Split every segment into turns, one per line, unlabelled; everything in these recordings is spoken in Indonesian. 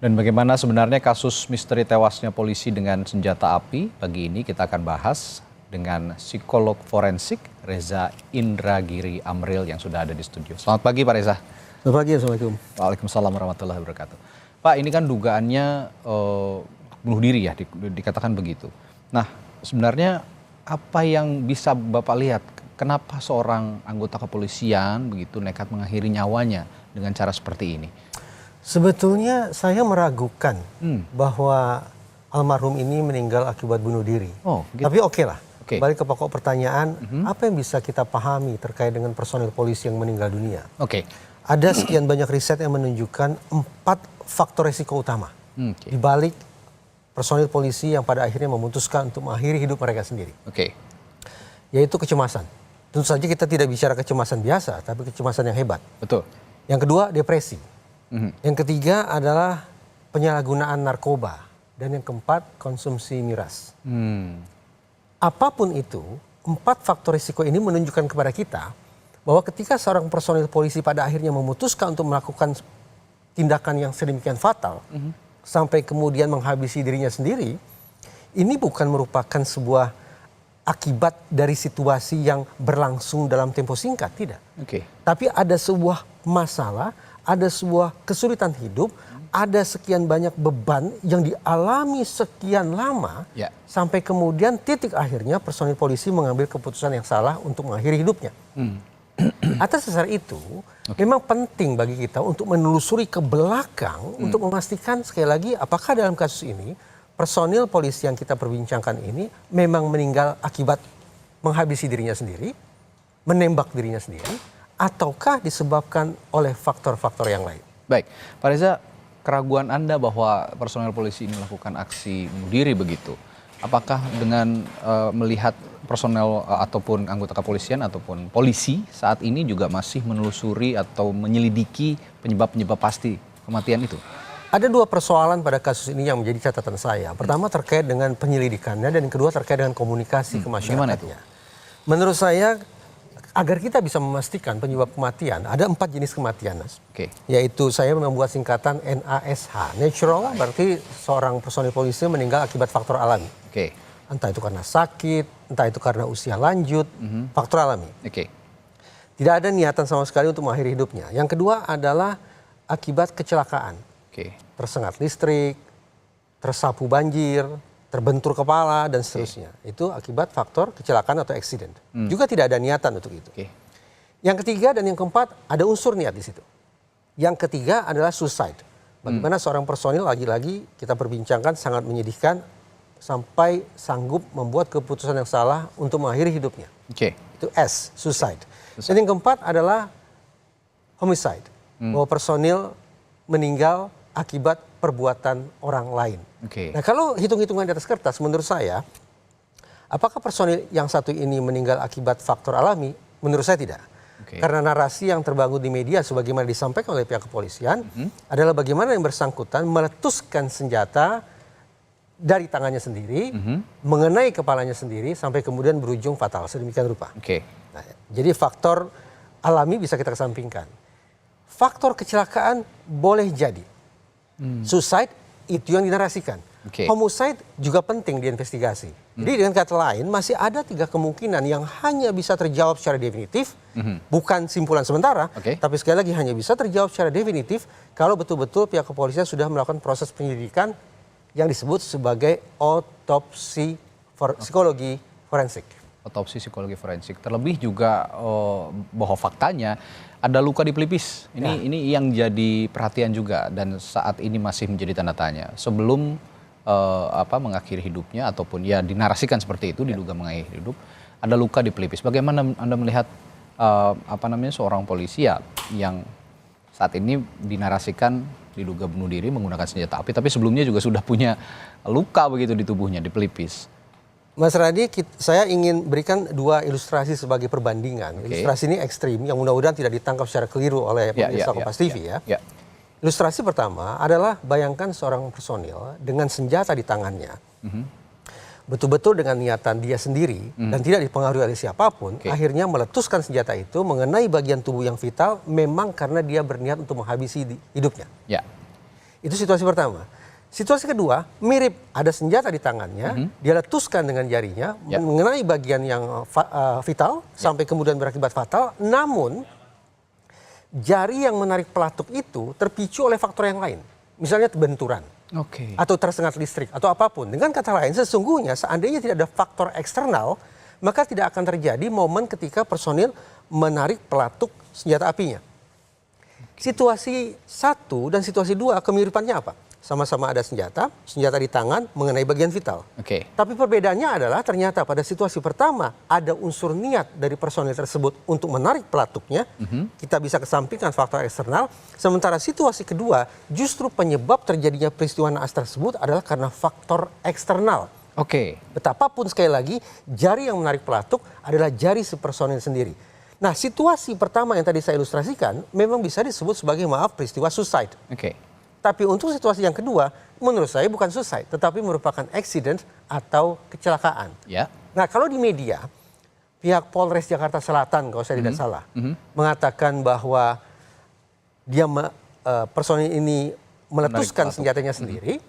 Dan bagaimana sebenarnya kasus misteri tewasnya polisi dengan senjata api? Pagi ini kita akan bahas dengan psikolog forensik Reza Indragiri Amril yang sudah ada di studio. Selamat pagi Pak Reza.
Selamat pagi, Assalamualaikum.
Waalaikumsalam warahmatullahi wabarakatuh. Pak, ini kan dugaannya bunuh diri ya, dikatakan begitu. Nah, sebenarnya apa yang bisa Bapak lihat? Kenapa seorang anggota kepolisian begitu nekat mengakhiri nyawanya dengan cara seperti ini?
Sebetulnya saya meragukan bahwa almarhum ini meninggal akibat bunuh diri.
Oh, gitu.
Tapi oke lah.
Oke.
Balik ke pokok pertanyaan, apa yang bisa kita pahami terkait dengan personil polisi yang meninggal dunia?
Oke.
Ada sekian banyak riset yang menunjukkan 4 faktor risiko utama di balik personil polisi yang pada akhirnya memutuskan untuk mengakhiri hidup mereka sendiri.
Oke.
Yaitu kecemasan. Tentu saja kita tidak bicara kecemasan biasa, tapi kecemasan yang hebat.
Betul.
Yang kedua, depresi. Yang ketiga adalah penyalahgunaan narkoba. Dan yang keempat, konsumsi miras. Apapun itu, 4 faktor risiko ini menunjukkan kepada kita bahwa ketika seorang personil polisi pada akhirnya memutuskan untuk melakukan tindakan yang sedemikian fatal, sampai kemudian menghabisi dirinya sendiri, ini bukan merupakan sebuah akibat dari situasi yang berlangsung dalam tempo singkat, tidak. Tapi ada sebuah masalah, ada sebuah kesulitan hidup, ada sekian banyak beban yang dialami sekian lama, sampai kemudian titik akhirnya personil polisi mengambil keputusan yang salah untuk mengakhiri hidupnya. Atas dasar itu, memang penting bagi kita untuk menelusuri ke belakang untuk memastikan sekali lagi apakah dalam kasus ini personil polisi yang kita perbincangkan ini memang meninggal akibat menghabisi dirinya sendiri, menembak dirinya sendiri, ataukah disebabkan oleh faktor-faktor yang lain.
Baik, Pak Reza, keraguan Anda bahwa personel polisi ini melakukan aksi bunuh diri begitu, apakah dengan melihat personel ataupun anggota kepolisian ataupun polisi saat ini juga masih menelusuri atau menyelidiki penyebab-penyebab pasti kematian itu?
Ada 2 persoalan pada kasus ini yang menjadi catatan saya. Pertama terkait dengan penyelidikannya dan yang kedua terkait dengan komunikasi ke masyarakatnya. Menurut saya, agar kita bisa memastikan penyebab kematian, ada 4 jenis kematian, Mas. Yaitu saya membuat singkatan NASH. Natural berarti seorang personil polisi meninggal akibat faktor alami. Entah itu karena sakit, entah itu karena usia lanjut, faktor alami. Tidak ada niatan sama sekali untuk mengakhiri hidupnya. Yang kedua adalah akibat kecelakaan. Tersengat listrik, tersapu banjir, terbentur kepala, dan seterusnya. Itu akibat faktor kecelakaan atau accident. Juga tidak ada niatan untuk itu. Yang ketiga dan yang keempat, ada unsur niat di situ. Yang ketiga adalah suicide. Bagaimana seorang personil, lagi-lagi kita perbincangkan, sangat menyedihkan, sampai sanggup membuat keputusan yang salah untuk mengakhiri hidupnya. Itu S, suicide. Dan yang keempat adalah homicide. Bahwa personil meninggal akibat perbuatan orang lain. Nah, kalau hitung-hitungan di atas kertas, menurut saya, apakah personil yang satu ini meninggal akibat faktor alami? Menurut saya tidak. Karena narasi yang terbangun di media sebagaimana disampaikan oleh pihak kepolisian adalah bagaimana yang bersangkutan meletuskan senjata dari tangannya sendiri, mengenai kepalanya sendiri, sampai kemudian berujung fatal, sedemikian rupa. Nah, jadi faktor alami bisa kita kesampingkan. Faktor kecelakaan boleh jadi. Suicide itu yang dinarasikan. Homicide juga penting diinvestigasi. Jadi dengan kata lain, masih ada 3 kemungkinan yang hanya bisa terjawab secara definitif, bukan simpulan sementara, tapi sekali lagi hanya bisa terjawab secara definitif kalau betul-betul pihak kepolisian sudah melakukan proses penyelidikan yang disebut sebagai otopsi psikologi forensik.
Otopsi psikologi forensik. Terlebih juga bahwa faktanya ada luka di pelipis. Ini yang jadi perhatian juga dan saat ini masih menjadi tanda tanya. Sebelum mengakhiri hidupnya ataupun ya dinarasikan seperti itu, diduga mengakhiri hidup, ada luka di pelipis. Bagaimana Anda melihat seorang polisi yang saat ini dinarasikan diduga bunuh diri menggunakan senjata api, tapi sebelumnya juga sudah punya luka begitu di tubuhnya, di pelipis?
Mas Radi, saya ingin berikan 2 ilustrasi sebagai perbandingan. Ilustrasi ini ekstrim, yang mudah-mudahan tidak ditangkap secara keliru oleh pemirsa Kompas TV ya. Ilustrasi pertama adalah bayangkan seorang personil dengan senjata di tangannya. Betul-betul dengan niatan dia sendiri dan tidak dipengaruhi oleh siapapun, akhirnya meletuskan senjata itu mengenai bagian tubuh yang vital memang karena dia berniat untuk menghabisi hidupnya. Itu situasi pertama. Situasi kedua, mirip, ada senjata di tangannya, dia letuskan dengan jarinya, mengenai bagian yang vital, sampai kemudian berakibat fatal, namun jari yang menarik pelatuk itu terpicu oleh faktor yang lain. Misalnya benturan, atau tersengat listrik, atau apapun. Dengan kata lain, sesungguhnya seandainya tidak ada faktor eksternal, maka tidak akan terjadi momen ketika personil menarik pelatuk senjata apinya. Situasi 1 dan situasi 2 kemiripannya apa? Sama-sama ada senjata di tangan mengenai bagian vital. Tapi perbedaannya adalah ternyata pada situasi pertama ada unsur niat dari personil tersebut untuk menarik pelatuknya. Kita bisa kesampingkan faktor eksternal. Sementara situasi kedua justru penyebab terjadinya peristiwa naas tersebut adalah karena faktor eksternal. Betapapun sekali lagi jari yang menarik pelatuk adalah jari si personil sendiri. Nah, situasi pertama yang tadi saya ilustrasikan memang bisa disebut sebagai peristiwa suicide. Tapi untuk situasi yang kedua, menurut saya bukan suicide, tetapi merupakan accident atau kecelakaan. Nah, kalau di media, pihak Polres Jakarta Selatan, kalau saya tidak salah, mengatakan bahwa dia personil ini meletuskan senjatanya sendiri,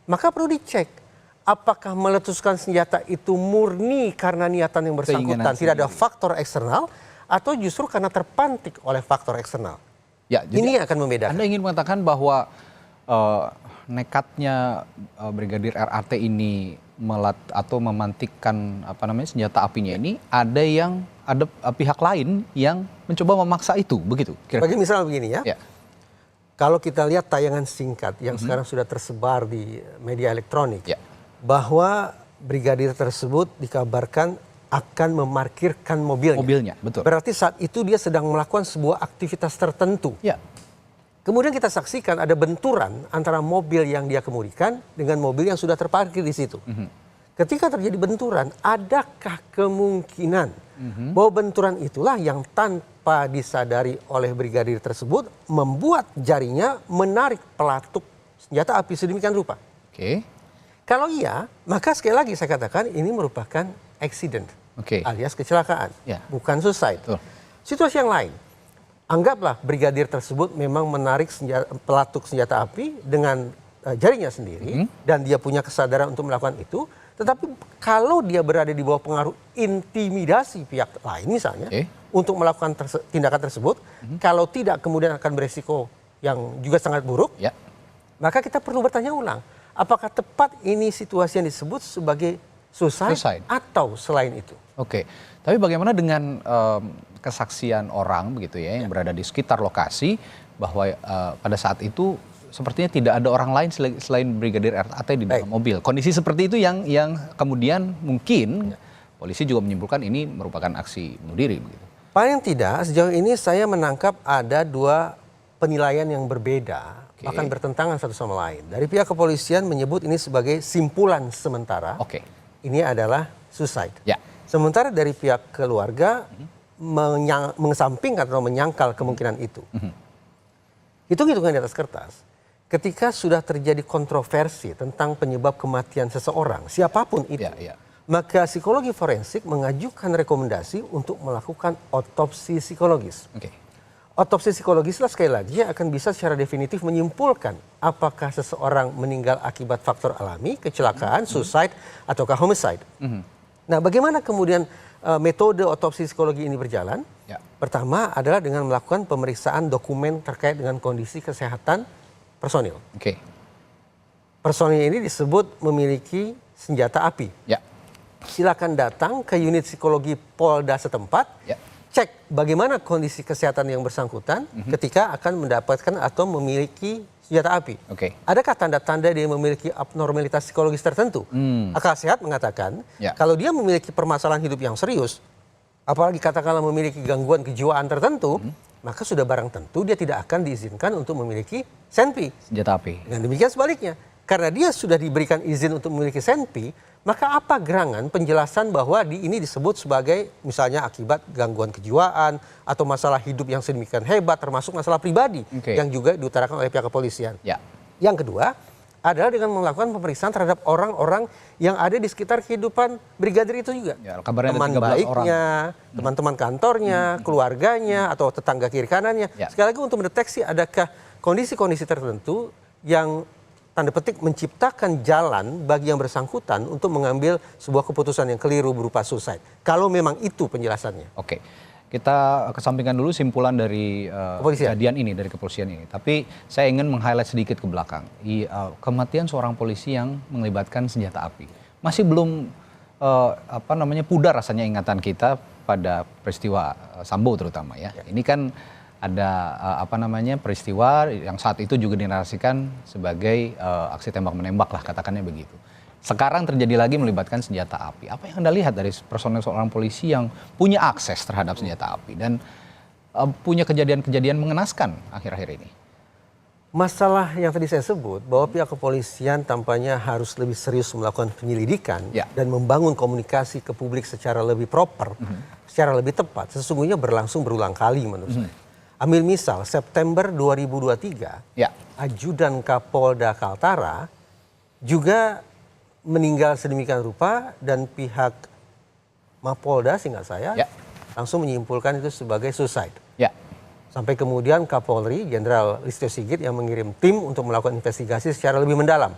maka perlu dicek. Apakah meletuskan senjata itu murni karena niatan yang bersangkutan, tidak ada faktor eksternal, atau justru karena terpantik oleh faktor eksternal? Ini akan membedakan.
Anda ingin mengatakan bahwa nekatnya Brigadir RAT ini atau memantikkan senjata apinya ini ada pihak lain yang mencoba memaksa itu, begitu?
Bagi misal begini ya. Kalau kita lihat tayangan singkat yang sekarang sudah tersebar di media elektronik, bahwa brigadir tersebut dikabarkan akan memarkirkan mobilnya.
Betul.
Berarti saat itu dia sedang melakukan sebuah aktivitas tertentu. Kemudian kita saksikan ada benturan antara mobil yang dia kemudikan dengan mobil yang sudah terparkir di situ. Ketika terjadi benturan, adakah kemungkinan bahwa benturan itulah yang tanpa disadari oleh brigadir tersebut membuat jarinya menarik pelatuk senjata api sedemikian rupa? Kalau iya, maka sekali lagi saya katakan ini merupakan accident alias kecelakaan, bukan suicide. Situasi yang lain. Anggaplah brigadir tersebut memang menarik pelatuk senjata api dengan jarinya sendiri dan dia punya kesadaran untuk melakukan itu. Tetapi kalau dia berada di bawah pengaruh intimidasi pihak lain misalnya untuk melakukan tindakan tersebut, kalau tidak kemudian akan beresiko yang juga sangat buruk, maka kita perlu bertanya ulang. Apakah tepat ini situasi yang disebut sebagai suicide atau selain itu?
Tapi bagaimana dengan kesaksian orang begitu ya yang berada di sekitar lokasi bahwa pada saat itu sepertinya tidak ada orang lain selain Brigadir RAT di dalam mobil. Kondisi seperti itu yang kemudian mungkin polisi juga menyimpulkan ini merupakan aksi bunuh diri begitu.
Paling tidak sejauh ini saya menangkap ada dua penilaian yang berbeda, bahkan bertentangan satu sama lain. Dari pihak kepolisian menyebut ini sebagai simpulan sementara. Ini adalah suicide. Sementara dari pihak keluarga mengesampingkan atau menyangkal kemungkinan itu. Hitung-hitungan di atas kertas. Ketika sudah terjadi kontroversi tentang penyebab kematian seseorang, siapapun itu, maka psikologi forensik mengajukan rekomendasi untuk melakukan otopsi psikologis. Otopsi psikologislah sekali lagi yang akan bisa secara definitif menyimpulkan apakah seseorang meninggal akibat faktor alami, kecelakaan, suicide, ataukah homicide. Nah, bagaimana kemudian metode otopsi psikologi ini berjalan? Pertama adalah dengan melakukan pemeriksaan dokumen terkait dengan kondisi kesehatan personil. Personil ini disebut memiliki senjata api. Silakan datang ke unit psikologi Polda setempat, cek bagaimana kondisi kesehatan yang bersangkutan ketika akan mendapatkan atau memiliki senjata api. Adakah tanda-tanda dia memiliki abnormalitas psikologis tertentu? Akal sehat mengatakan kalau dia memiliki permasalahan hidup yang serius, apalagi katakanlah memiliki gangguan kejiwaan tertentu, maka sudah barang tentu dia tidak akan diizinkan untuk memiliki senpi.
Senjata api.
Dan demikian sebaliknya. Karena dia sudah diberikan izin untuk memiliki senpi, maka apa gerangan penjelasan bahwa ini disebut sebagai misalnya akibat gangguan kejiwaan atau masalah hidup yang sedemikian hebat termasuk masalah pribadi yang juga diutarakan oleh pihak kepolisian. Yang kedua adalah dengan melakukan pemeriksaan terhadap orang-orang yang ada di sekitar kehidupan brigadir itu juga. Teman baiknya, teman-teman kantornya, keluarganya, atau tetangga kiri kanannya. Sekali lagi untuk mendeteksi adakah kondisi-kondisi tertentu yang tanda petik menciptakan jalan bagi yang bersangkutan untuk mengambil sebuah keputusan yang keliru berupa suicide. Kalau memang itu penjelasannya.
Oke, kita kesampingkan dulu simpulan dari kejadian ini, dari kepolisian ini. Tapi saya ingin meng-highlight sedikit ke belakang. Kematian seorang polisi yang melibatkan senjata api. Masih belum pudar rasanya ingatan kita pada peristiwa Sambo terutama ya. Ini kan ada peristiwa yang saat itu juga dinarasikan sebagai aksi tembak menembak lah, katakannya begitu. Sekarang terjadi lagi melibatkan senjata api. Apa yang Anda lihat dari personel seorang polisi yang punya akses terhadap senjata api dan punya kejadian-kejadian mengenaskan akhir-akhir ini?
Masalah yang tadi saya sebut bahwa pihak kepolisian tampaknya harus lebih serius melakukan penyelidikan dan membangun komunikasi ke publik secara lebih proper, secara lebih tepat. Sesungguhnya berlangsung berulang kali menurut saya. Ambil misal September 2023, Ajudan Kapolda Kaltara juga meninggal sedemikian rupa dan pihak Mapolda seingat saya langsung menyimpulkan itu sebagai suicide. Sampai kemudian Kapolri Jenderal Listio Sigit yang mengirim tim untuk melakukan investigasi secara lebih mendalam.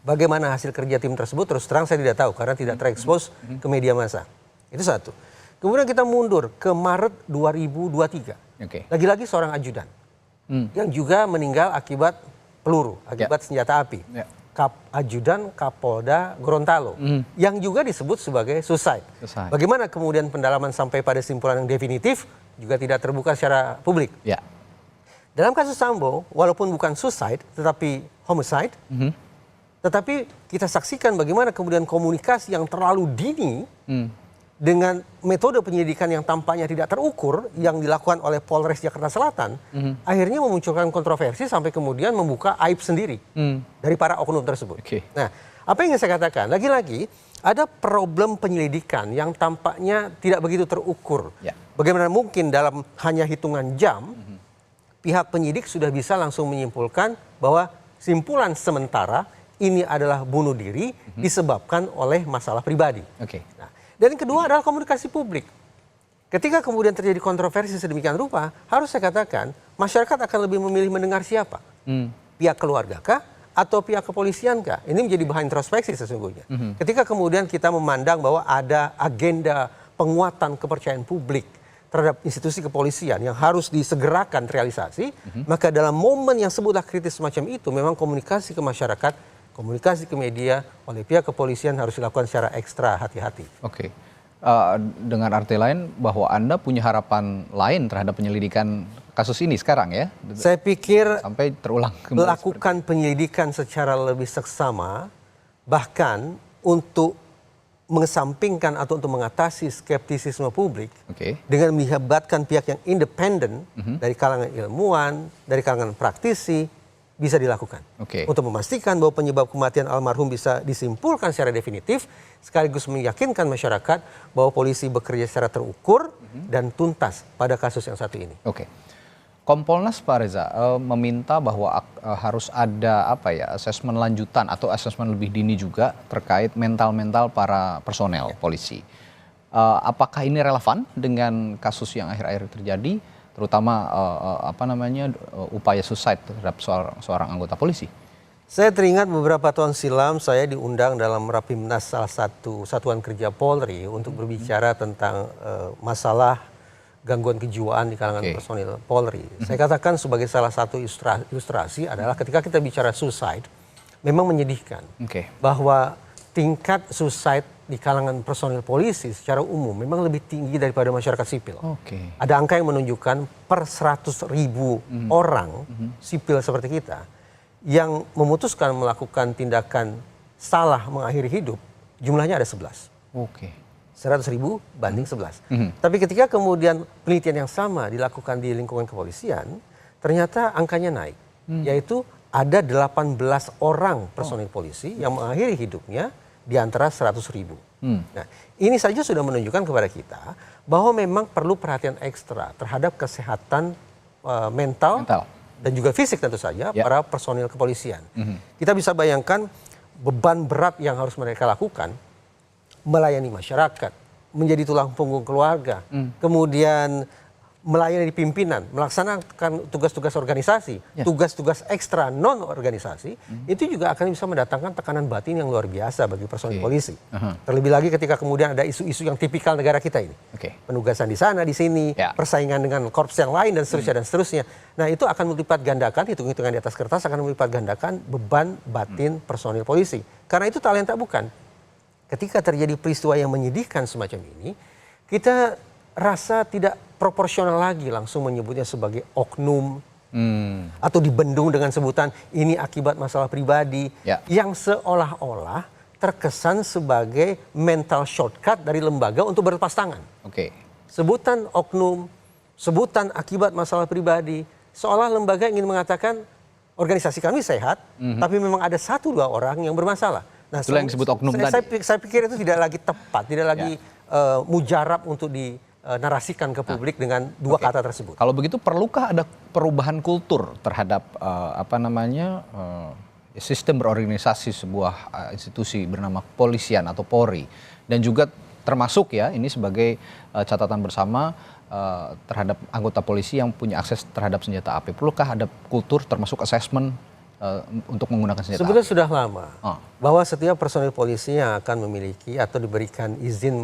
Bagaimana hasil kerja tim tersebut terus terang saya tidak tahu karena tidak terekspos ke media massa. Itu satu. Kemudian kita mundur ke Maret 2023. Lagi-lagi seorang ajudan yang juga meninggal akibat peluru, akibat senjata api. Ajudan Kapolda Gorontalo yang juga disebut sebagai suicide. Bagaimana kemudian pendalaman sampai pada simpulan yang definitif juga tidak terbuka secara publik. Dalam kasus Sambo, walaupun bukan suicide tetapi homicide, tetapi kita saksikan bagaimana kemudian komunikasi yang terlalu dini dengan metode penyelidikan yang tampaknya tidak terukur yang dilakukan oleh Polres Jakarta Selatan, akhirnya memunculkan kontroversi sampai kemudian membuka aib sendiri dari para oknum tersebut. Nah, apa yang ingin saya katakan? Lagi-lagi ada problem penyelidikan yang tampaknya tidak begitu terukur. Bagaimana mungkin dalam hanya hitungan jam, pihak penyidik sudah bisa langsung menyimpulkan bahwa simpulan sementara ini adalah bunuh diri disebabkan oleh masalah pribadi. Nah, dan yang kedua adalah komunikasi publik. Ketika kemudian terjadi kontroversi sedemikian rupa, harus saya katakan masyarakat akan lebih memilih mendengar siapa? Pihak keluarga kah? Atau pihak kepolisian kah? Ini menjadi bahan introspeksi sesungguhnya. Ketika kemudian kita memandang bahwa ada agenda penguatan kepercayaan publik terhadap institusi kepolisian yang harus disegerakan terrealisasi, maka dalam momen yang sebutlah kritis semacam itu, memang komunikasi ke masyarakat, komunikasi ke media oleh pihak kepolisian harus dilakukan secara ekstra hati-hati. Dengan arti lain bahwa Anda punya harapan lain terhadap penyelidikan kasus ini sekarang ya? Saya pikir sampai terulang melakukan penyelidikan secara lebih seksama, bahkan untuk mengesampingkan atau untuk mengatasi skeptisisme publik dengan melibatkan pihak yang independen dari kalangan ilmuwan, dari kalangan praktisi, bisa dilakukan untuk memastikan bahwa penyebab kematian almarhum bisa disimpulkan secara definitif, sekaligus meyakinkan masyarakat bahwa polisi bekerja secara terukur dan tuntas pada kasus yang satu ini. Kompolnas Pak Reza meminta bahwa harus ada asesmen lanjutan atau asesmen lebih dini juga terkait mental para personel polisi. Apakah ini relevan dengan kasus yang akhir-akhir terjadi? Terutama upaya suicide terhadap seorang anggota polisi. Saya teringat beberapa tahun silam saya diundang dalam Rapimnas salah satu satuan kerja Polri untuk berbicara tentang masalah gangguan kejiwaan di kalangan personil Polri. Saya katakan sebagai salah satu ilustrasi adalah ketika kita bicara suicide, memang menyedihkan bahwa tingkat suicide di kalangan personil polisi secara umum memang lebih tinggi daripada masyarakat sipil. Ada angka yang menunjukkan per 100.000 orang sipil seperti kita yang memutuskan melakukan tindakan salah mengakhiri hidup, jumlahnya ada 11. 100.000 banding 11. Tapi ketika kemudian penelitian yang sama dilakukan di lingkungan kepolisian, ternyata angkanya naik. Yaitu ada 18 orang personil polisi yang mengakhiri hidupnya di antara 100.000. Nah, ini saja sudah menunjukkan kepada kita bahwa memang perlu perhatian ekstra terhadap kesehatan mental dan juga fisik tentu saja para personil kepolisian. Kita bisa bayangkan beban berat yang harus mereka lakukan, melayani masyarakat, menjadi tulang punggung keluarga, kemudian melayani di pimpinan, melaksanakan tugas-tugas organisasi, tugas-tugas ekstra non-organisasi, itu juga akan bisa mendatangkan tekanan batin yang luar biasa bagi personil polisi. Terlebih lagi ketika kemudian ada isu-isu yang tipikal negara kita ini. Penugasan di sana, di sini, persaingan dengan korps yang lain, dan seterusnya, dan seterusnya. Nah, itu akan melipat gandakan, hitung-hitungan di atas kertas akan melipat gandakan beban batin personil polisi. Karena itu talenta bukan. Ketika terjadi peristiwa yang menyedihkan semacam ini, kita rasa tidak proporsional lagi langsung menyebutnya sebagai oknum atau dibendung dengan sebutan ini akibat masalah pribadi yang seolah-olah terkesan sebagai mental shortcut dari lembaga untuk berlepas tangan. Sebutan oknum, sebutan akibat masalah pribadi, seolah lembaga ingin mengatakan organisasi kami sehat, tapi memang ada 1-2 orang yang bermasalah. Nah,
itulah yang disebut oknum tadi.
Saya pikir itu tidak lagi tepat, tidak lagi mujarab untuk dinarasikan ke publik dengan 2 kata tersebut.
Kalau begitu perlukah ada perubahan kultur terhadap sistem berorganisasi sebuah institusi bernama kepolisian atau Polri, dan juga termasuk ya ini sebagai catatan bersama terhadap anggota polisi yang punya akses terhadap senjata api. Perlukah ada kultur termasuk assessment untuk menggunakan senjata
Sebenarnya
api?
Sudah lama bahwa setiap personil polisi yang akan memiliki atau diberikan izin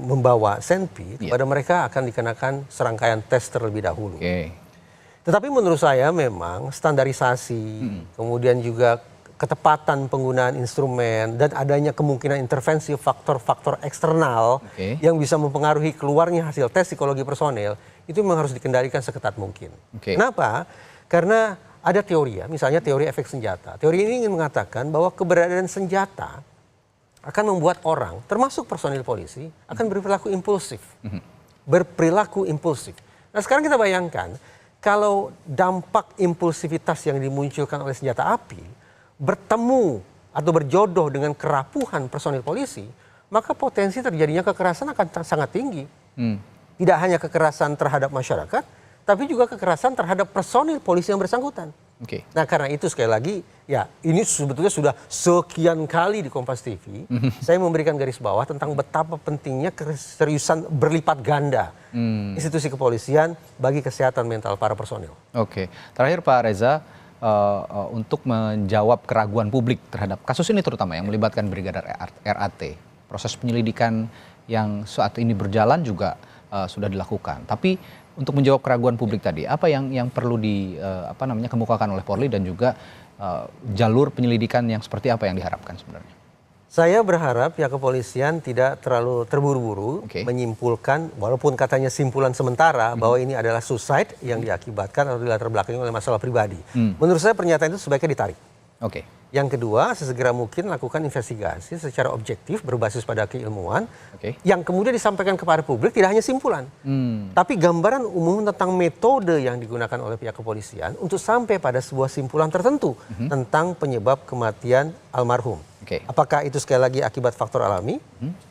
membawa senpi kepada mereka akan dikenakan serangkaian tes terlebih dahulu. Tetapi menurut saya memang standarisasi, kemudian juga ketepatan penggunaan instrumen, dan adanya kemungkinan intervensi faktor-faktor eksternal yang bisa mempengaruhi keluarnya hasil tes psikologi personil, itu memang harus dikendalikan seketat mungkin. Kenapa? Karena ada teori ya, misalnya teori efek senjata. Teori ini ingin mengatakan bahwa keberadaan senjata akan membuat orang, termasuk personil polisi, akan berperilaku impulsif. Nah, sekarang kita bayangkan, kalau dampak impulsivitas yang dimunculkan oleh senjata api bertemu atau berjodoh dengan kerapuhan personil polisi, maka potensi terjadinya kekerasan akan sangat tinggi. Tidak hanya kekerasan terhadap masyarakat, tapi juga kekerasan terhadap personil polisi yang bersangkutan. Nah, karena itu sekali lagi, ya ini sebetulnya sudah sekian kali di Kompas TV, saya memberikan garis bawah tentang betapa pentingnya keseriusan berlipat ganda institusi kepolisian bagi kesehatan mental para personil.
Terakhir Pak Reza, untuk menjawab keraguan publik terhadap kasus ini terutama yang melibatkan Brigadir RAT, proses penyelidikan yang saat ini berjalan juga sudah dilakukan. Tapi untuk menjawab keraguan publik tadi, apa yang perlu dikemukakan oleh Polri, dan juga jalur penyelidikan yang seperti apa yang diharapkan sebenarnya?
Saya berharap pihak kepolisian tidak terlalu terburu-buru menyimpulkan, walaupun katanya simpulan sementara bahwa ini adalah suicide yang diakibatkan atau dilatar belakangi oleh masalah pribadi. Menurut saya pernyataan itu sebaiknya ditarik. Yang kedua, sesegera mungkin lakukan investigasi secara objektif berbasis pada keilmuan yang kemudian disampaikan kepada publik, tidak hanya simpulan, tapi gambaran umum tentang metode yang digunakan oleh pihak kepolisian untuk sampai pada sebuah simpulan tertentu tentang penyebab kematian almarhum. Apakah itu sekali lagi akibat faktor alami,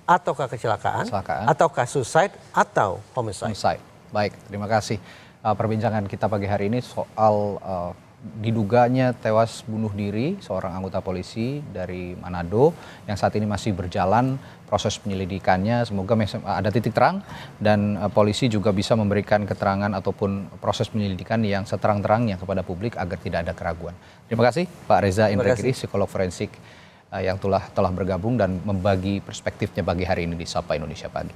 ataukah kecelakaan, ataukah suicide, atau homicide.
Baik, terima kasih. Perbincangan kita pagi hari ini soal diduganya tewas bunuh diri seorang anggota polisi dari Manado yang saat ini masih berjalan proses penyelidikannya. Semoga ada titik terang dan polisi juga bisa memberikan keterangan ataupun proses penyelidikan yang seterang-terangnya kepada publik agar tidak ada keraguan. Terima kasih Pak Reza Indragiri, psikolog forensik yang telah bergabung dan membagi perspektifnya pagi hari ini di Sapa Indonesia Pagi.